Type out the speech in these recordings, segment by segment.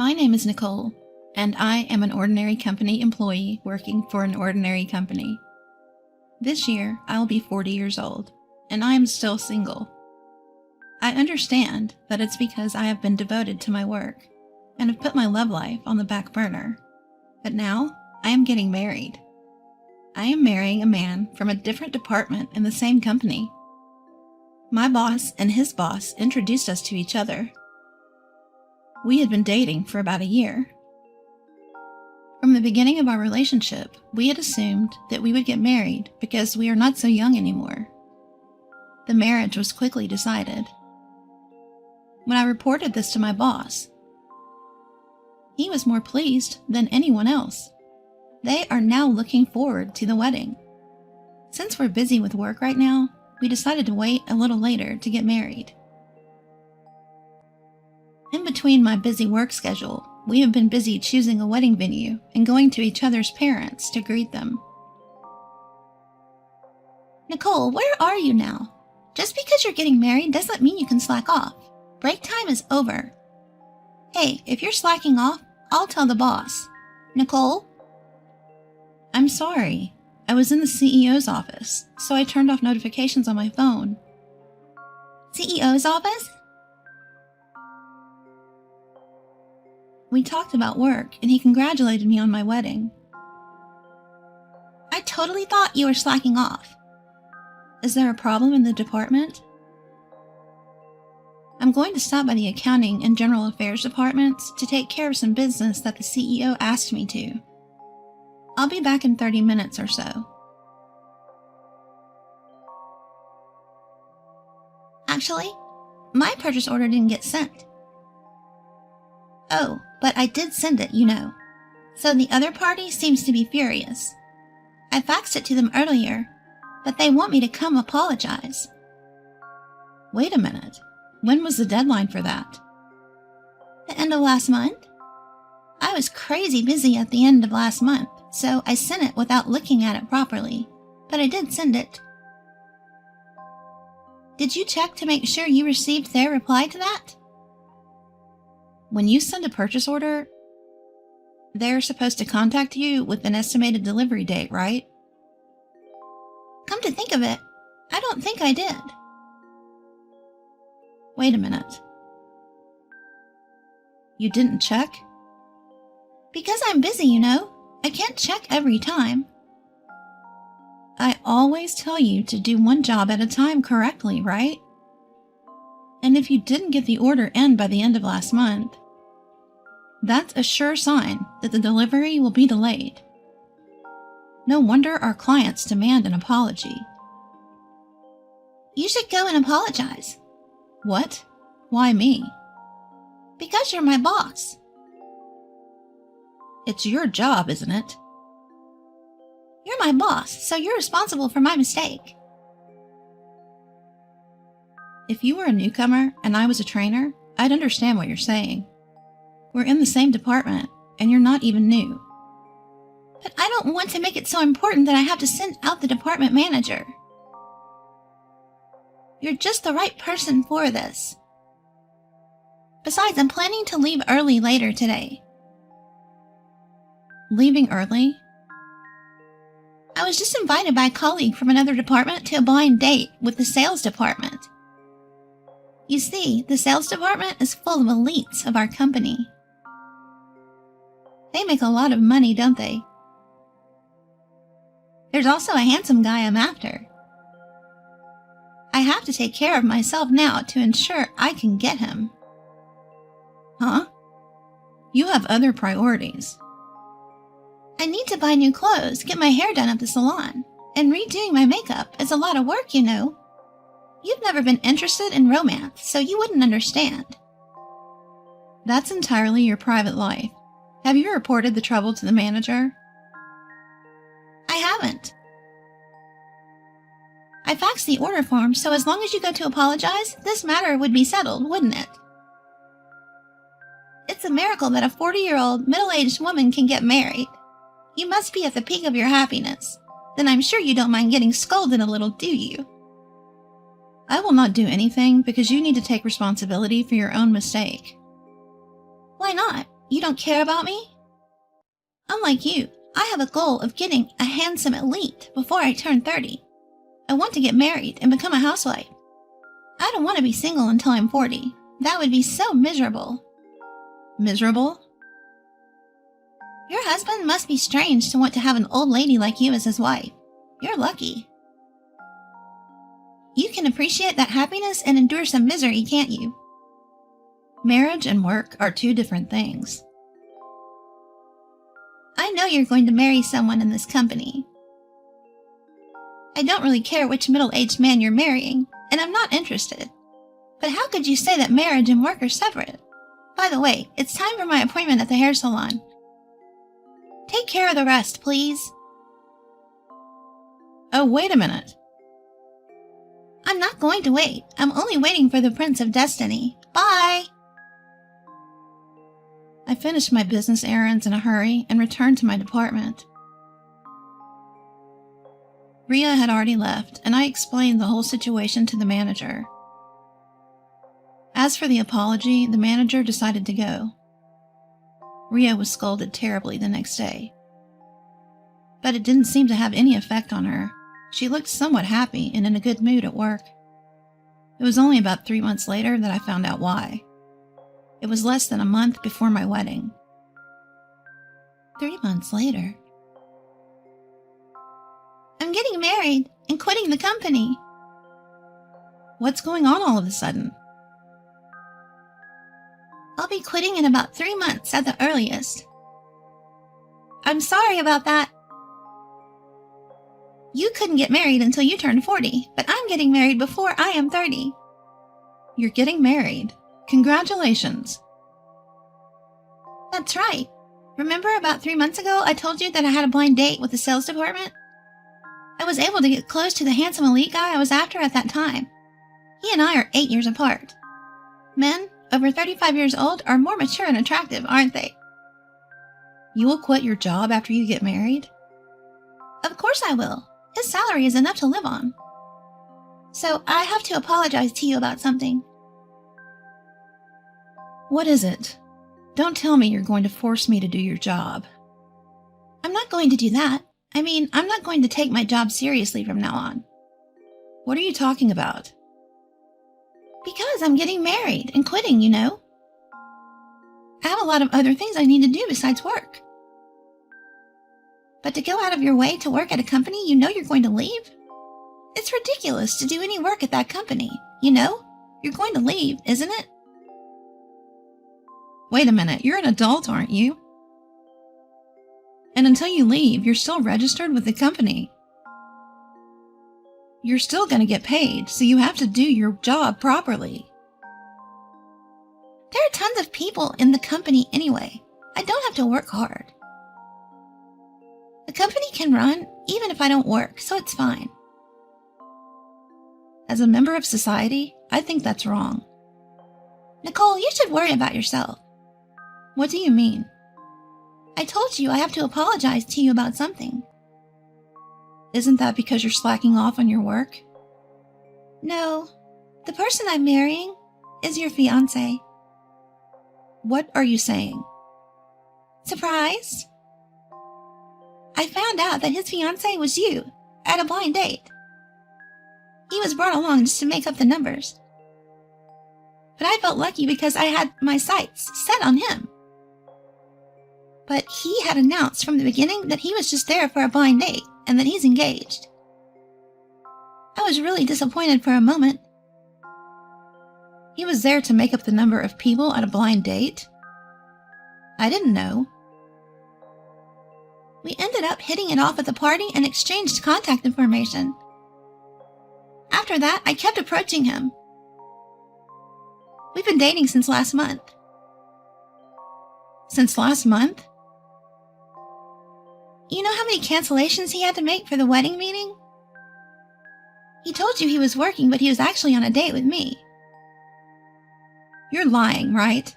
My name is Nicole, and I am an ordinary company employee working for an ordinary company. This year, I will be 40 years old, and I am still single. I understand that it's because I have been devoted to my work and have put my love life on the back burner. But now, I am getting married. I am marrying a man from a different department in the same company. My boss and his boss introduced us to each other. We had been dating for about a year. From the beginning of our relationship, we had assumed that we would get married because we are not so young anymore. The marriage was quickly decided. When I reported this to my boss, he was more pleased than anyone else. They are now looking forward to the wedding. Since we're busy with work right now, we decided to wait a little later to get married. In between my busy work schedule, we have been busy choosing a wedding venue and going to each other's parents to greet them. Nicole, where are you now? Just because you're getting married doesn't mean you can slack off. Break time is over. Hey, if you're slacking off, I'll tell the boss. Nicole? I'm sorry. I was in the CEO's office, so I turned off notifications on my phone. CEO's office? We talked about work, and he congratulated me on my wedding. I totally thought you were slacking off. Is there a problem in the department? I'm going to stop by the accounting and general affairs departments to take care of some business that the CEO asked me to. I'll be back in 30 minutes or so. Actually, my purchase order didn't get sent. Oh, but I did send it, you know. So the other party seems to be furious. I faxed it to them earlier, but they want me to come apologize. Wait a minute. When was the deadline for that? The end of last month. I was crazy busy at the end of last month, so I sent it without looking at it properly, but I did send it. Did you check to make sure you received their reply to that? When you send a purchase order, they're supposed to contact you with an estimated delivery date, right? Come to think of it, I don't think I did. Wait a minute. You didn't check? Because I'm busy, you know. I can't check every time. I always tell you to do one job at a time correctly, right? And if you didn't get the order in by the end of last month, that's a sure sign that the delivery will be delayed. No wonder our clients demand an apology. You should go and apologize. What? Why me? Because you're my boss. It's your job, isn't it? You're my boss, so you're responsible for my mistake. If you were a newcomer and I was a trainer, I'd understand what you're saying. We're in the same department, and you're not even new. But I don't want to make it so important that I have to send out the department manager. You're just the right person for this. Besides, I'm planning to leave early later today. Leaving early? I was just invited by a colleague from another department to a blind date with the sales department. You see, the sales department is full of elites of our company. They make a lot of money, don't they? There's also a handsome guy I'm after. I have to take care of myself now to ensure I can get him. Huh? You have other priorities. I need to buy new clothes, get my hair done at the salon, and redoing my makeup is a lot of work, you know. You've never been interested in romance, so you wouldn't understand. That's entirely your private life. Have you reported the trouble to the manager? I haven't. I faxed the order form, so as long as you go to apologize, this matter would be settled, wouldn't it? It's a miracle that a 40-year-old, middle-aged woman can get married. You must be at the peak of your happiness. Then I'm sure you don't mind getting scolded a little, do you? I will not do anything because you need to take responsibility for your own mistake. Why not? You don't care about me? Unlike you, I have a goal of getting a handsome elite before I turn 30. I want to get married and become a housewife. I don't want to be single until I'm 40. That would be so miserable. Miserable? Your husband must be strange to want to have an old lady like you as his wife. You're lucky. You can appreciate that happiness and endure some misery, can't you? Marriage and work are two different things. I know you're going to marry someone in this company. I don't really care which middle-aged man you're marrying, and I'm not interested. But how could you say that marriage and work are separate? By the way, it's time for my appointment at the hair salon. Take care of the rest, please. Oh, wait a minute. I'm not going to wait. I'm only waiting for the Prince of Destiny. Bye! I finished my business errands in a hurry and returned to my department. Rhea had already left, and I explained the whole situation to the manager. As for the apology, the manager decided to go. Rhea was scolded terribly the next day. But it didn't seem to have any effect on her. She looked somewhat happy and in a good mood at work. It was only about 3 months later that I found out why. It was less than a month before my wedding. 3 months later. I'm getting married and quitting the company. What's going on all of a sudden? I'll be quitting in about 3 months at the earliest. I'm sorry about that. You couldn't get married until you turned 40, but I'm getting married before I am 30. You're getting married. Congratulations. That's right. Remember about 3 months ago I told you that I had a blind date with the sales department? I was able to get close to the handsome elite guy I was after at that time. He and I are 8 years apart. Men over 35 years old are more mature and attractive, aren't they? You will quit your job after you get married? Of course I will. His salary is enough to live on. So I have to apologize to you about something. What is it? Don't tell me you're going to force me to do your job. I'm not going to do that. I mean, I'm not going to take my job seriously from now on. What are you talking about? Because I'm getting married and quitting, you know. I have a lot of other things I need to do besides work. But to go out of your way to work at a company you know you're going to leave? It's ridiculous to do any work at that company. You know, you're going to leave, isn't it? Wait a minute, you're an adult, aren't you? And until you leave, you're still registered with the company. You're still going to get paid, so you have to do your job properly. There are tons of people in the company anyway. I don't have to work hard. The company can run even if I don't work, so it's fine. As a member of society, I think that's wrong. Nicole, you should worry about yourself. What do you mean? I told you I have to apologize to you about something. Isn't that because you're slacking off on your work? No. The person I'm marrying is your fiancé. What are you saying? Surprise! I found out that his fiancé was you at a blind date. He was brought along just to make up the numbers. But I felt lucky because I had my sights set on him. But he had announced from the beginning that he was just there for a blind date and that he's engaged. I was really disappointed for a moment. He was there to make up the number of people at a blind date? I didn't know. We ended up hitting it off at the party and exchanged contact information. After that, I kept approaching him. We've been dating since last month. Since last month? You know how many cancellations he had to make for the wedding meeting? He told you he was working, but he was actually on a date with me. You're lying, right?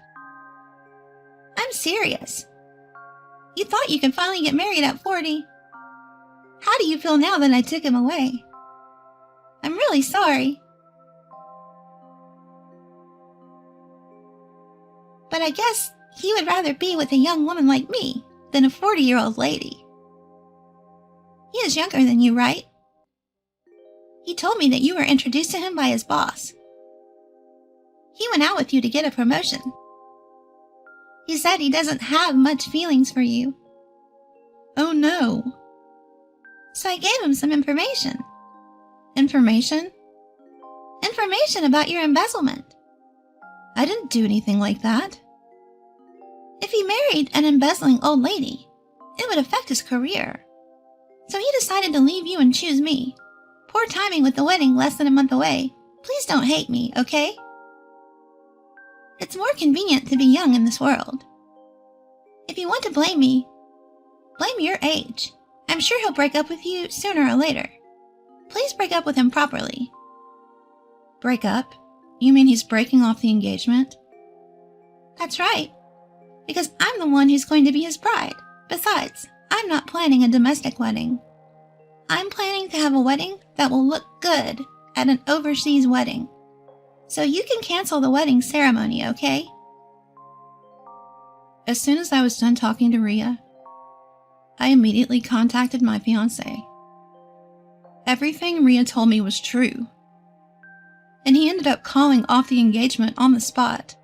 I'm serious. You thought you could finally get married at 40. How do you feel now that I took him away? I'm really sorry. But I guess he would rather be with a young woman like me than a 40-year-old lady. He is younger than you, right? He told me that you were introduced to him by his boss. He went out with you to get a promotion. He said he doesn't have much feelings for you. Oh no. So I gave him some information. Information? Information about your embezzlement. I didn't do anything like that. If he married an embezzling old lady, it would affect his career. So he decided to leave you and choose me. Poor timing with the wedding less than a month away. Please don't hate me, okay? It's more convenient to be young in this world. If you want to blame me, blame your age. I'm sure he'll break up with you sooner or later. Please break up with him properly. Break up? You mean he's breaking off the engagement? That's right. Because I'm the one who's going to be his bride. Besides, I'm not planning a domestic wedding. I'm planning to have a wedding that will look good at an overseas wedding. So you can cancel the wedding ceremony, okay? As soon as I was done talking to Rhea, I immediately contacted my fiancé. Everything Rhea told me was true, and he ended up calling off the engagement on the spot.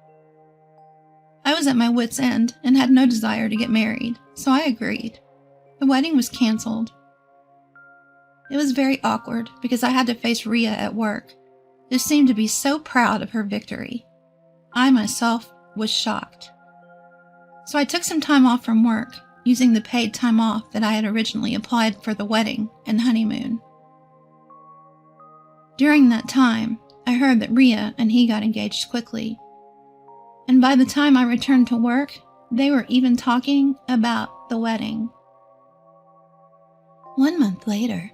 I was at my wit's end and had no desire to get married, so I agreed. The wedding was canceled. It was very awkward because I had to face Rhea at work, who seemed to be so proud of her victory. I myself was shocked. So I took some time off from work, using the paid time off that I had originally applied for the wedding and honeymoon. During that time, I heard that Rhea and he got engaged quickly, and by the time I returned to work, they were even talking about the wedding. 1 month later.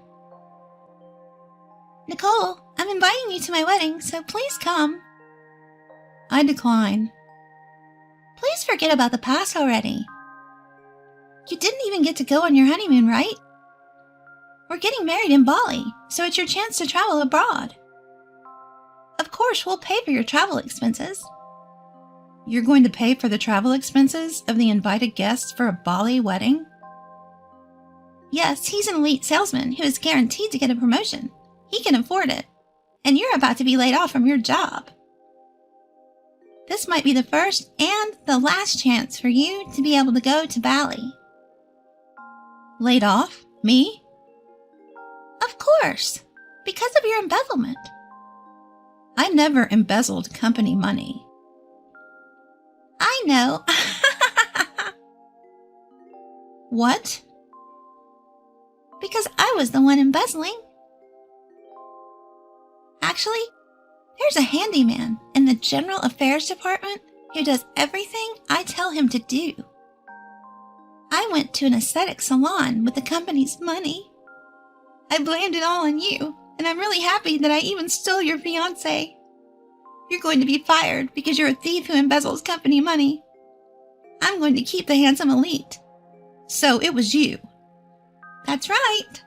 Nicole, I'm inviting you to my wedding, so please come. I declined. Please forget about the past already. You didn't even get to go on your honeymoon, right? We're getting married in Bali, so it's your chance to travel abroad. Of course, we'll pay for your travel expenses. You're going to pay for the travel expenses of the invited guests for a Bali wedding? Yes, he's an elite salesman who is guaranteed to get a promotion. He can afford it, and you're about to be laid off from your job. This might be the first and the last chance for you to be able to go to Bali. Laid off? Me? Of course, because of your embezzlement. I never embezzled company money. I know. What? Because I was the one embezzling. Actually, there's a handyman in the General Affairs Department who does everything I tell him to do. I went to an aesthetic salon with the company's money. I blamed it all on you, and I'm really happy that I even stole your fiancé. You're going to be fired because you're a thief who embezzles company money. I'm going to keep the handsome elite. So it was you. That's right.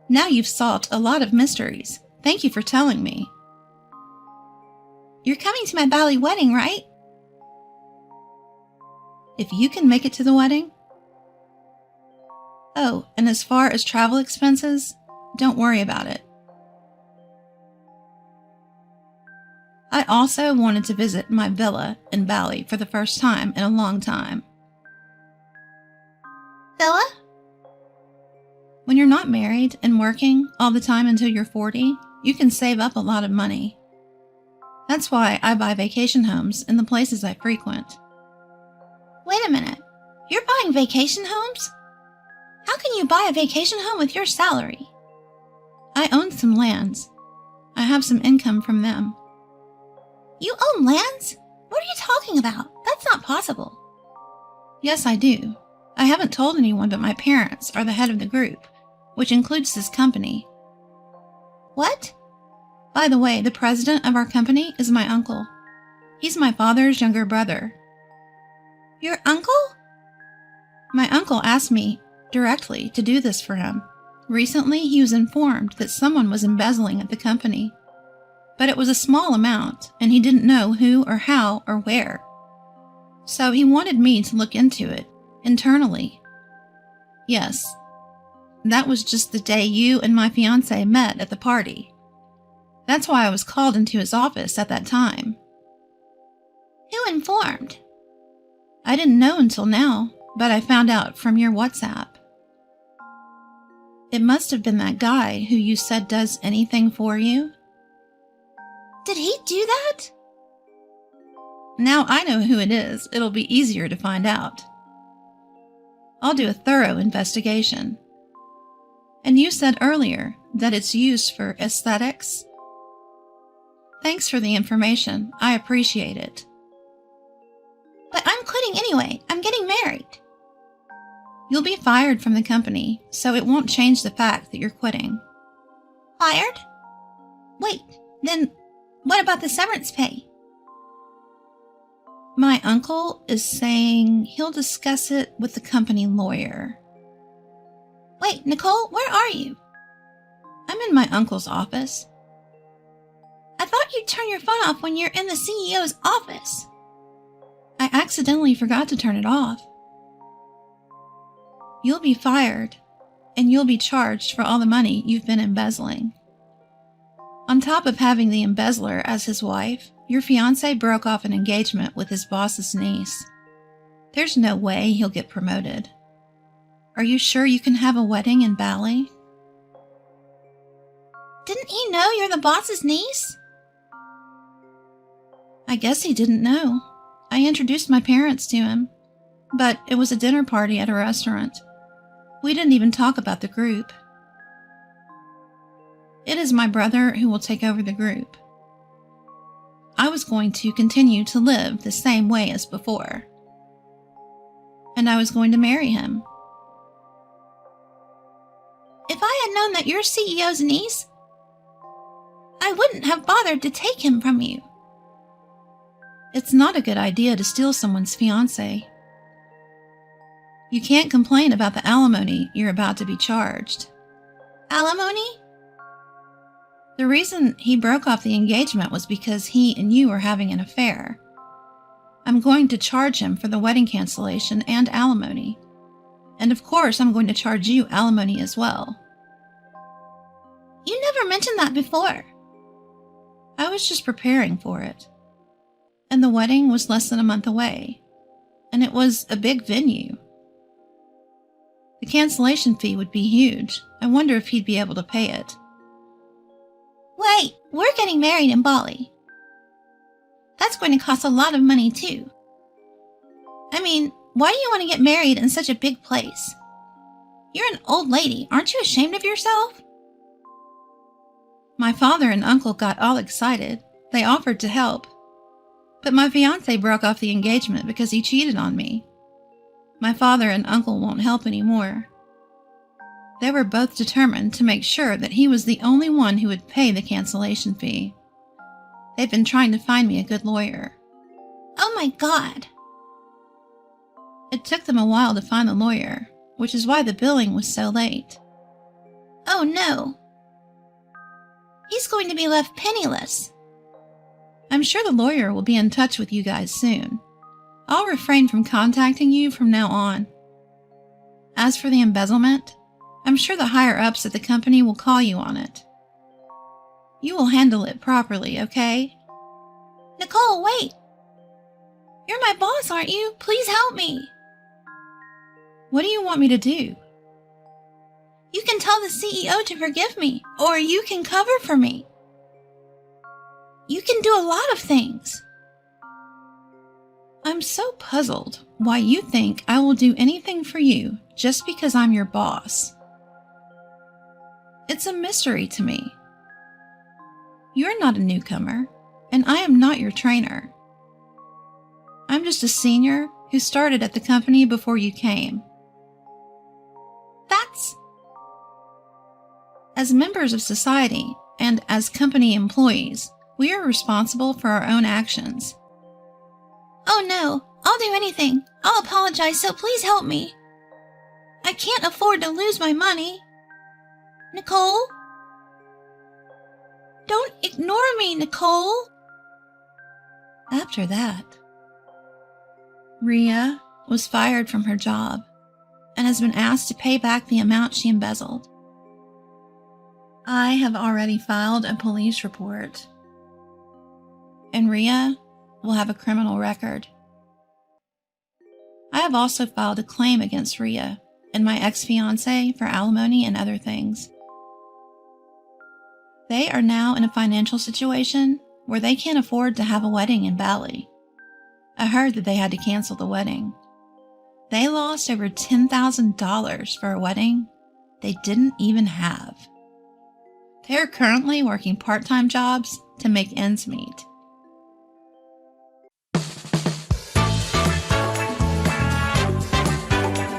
Now you've solved a lot of mysteries. Thank you for telling me. You're coming to my Bali wedding, right? If you can make it to the wedding. Oh, and as far as travel expenses, don't worry about it. I also wanted to visit my villa in Bali for the first time in a long time. Villa? When you're not married and working all the time until you're 40, you can save up a lot of money. That's why I buy vacation homes in the places I frequent. Wait a minute. You're buying vacation homes? How can you buy a vacation home with your salary? I own some lands. I have some income from them. You own lands? What are you talking about? That's not possible. Yes, I do. I haven't told anyone, but my parents are the head of the group, which includes this company. What? By the way, the president of our company is my uncle. He's my father's younger brother. Your uncle? My uncle asked me directly to do this for him. Recently, he was informed that someone was embezzling at the company, but it was a small amount, and he didn't know who or how or where. So he wanted me to look into it, internally. Yes, that was just the day you and my fiancé met at the party. That's why I was called into his office at that time. Who informed? I didn't know until now, but I found out from your WhatsApp. It must have been that guy who you said does anything for you. Did he do that? Now I know who it is. It'll be easier to find out. I'll do a thorough investigation. And you said earlier that it's used for aesthetics? Thanks for the information. I appreciate it. But I'm quitting anyway. I'm getting married. You'll be fired from the company, so it won't change the fact that you're quitting. Fired? Wait, then what about the severance pay? My uncle is saying he'll discuss it with the company lawyer. Wait, Nicole, where are you? I'm in my uncle's office. I thought you'd turn your phone off when you're in the CEO's office. I accidentally forgot to turn it off. You'll be fired, and you'll be charged for all the money you've been embezzling. On top of having the embezzler as his wife, your fiancé broke off an engagement with his boss's niece. There's no way he'll get promoted. Are you sure you can have a wedding in Bali? Didn't he know you're the boss's niece? I guess he didn't know. I introduced my parents to him, but it was a dinner party at a restaurant. We didn't even talk about the group. It is my brother who will take over the group. I was going to continue to live the same way as before. And I was going to marry him. If I had known that you're CEO's niece, I wouldn't have bothered to take him from you. It's not a good idea to steal someone's fiancé. You can't complain about the alimony you're about to be charged. Alimony? The reason he broke off the engagement was because he and you were having an affair. I'm going to charge him for the wedding cancellation and alimony. And of course, I'm going to charge you alimony as well. You never mentioned that before. I was just preparing for it. And the wedding was less than a month away. And it was a big venue. The cancellation fee would be huge. I wonder if he'd be able to pay it. Wait, we're getting married in Bali. That's going to cost a lot of money too. I mean, why do you want to get married in such a big place? You're an old lady. Aren't you ashamed of yourself? My father and uncle got all excited. They offered to help. But my fiancé broke off the engagement because he cheated on me. My father and uncle won't help anymore. They were both determined to make sure that he was the only one who would pay the cancellation fee. They've been trying to find me a good lawyer. Oh my God. It took them a while to find the lawyer, which is why the billing was so late. Oh no. He's going to be left penniless. I'm sure the lawyer will be in touch with you guys soon. I'll refrain from contacting you from now on. As for the embezzlement, I'm sure the higher-ups at the company will call you on it. You will handle it properly, okay? Nicole, wait. You're my boss, aren't you? Please help me. What do you want me to do? You can tell the CEO to forgive me, or you can cover for me. You can do a lot of things. I'm so puzzled why you think I will do anything for you just because I'm your boss. It's a mystery to me. You're not a newcomer, and I am not your trainer. I'm just a senior who started at the company before you came. As members of society and as company employees, we are responsible for our own actions. Oh no, I'll do anything. I'll apologize, so please help me. I can't afford to lose my money. Nicole? Don't ignore me, Nicole. After that, Ria was fired from her job and has been asked to pay back the amount she embezzled. I have already filed a police report, and Ria will have a criminal record. I have also filed a claim against Ria and my ex-fiancé for alimony and other things. They are now in a financial situation where they can't afford to have a wedding in Bali. I heard that they had to cancel the wedding. They lost over $10,000 for a wedding they didn't even have. They are currently working part-time jobs to make ends meet.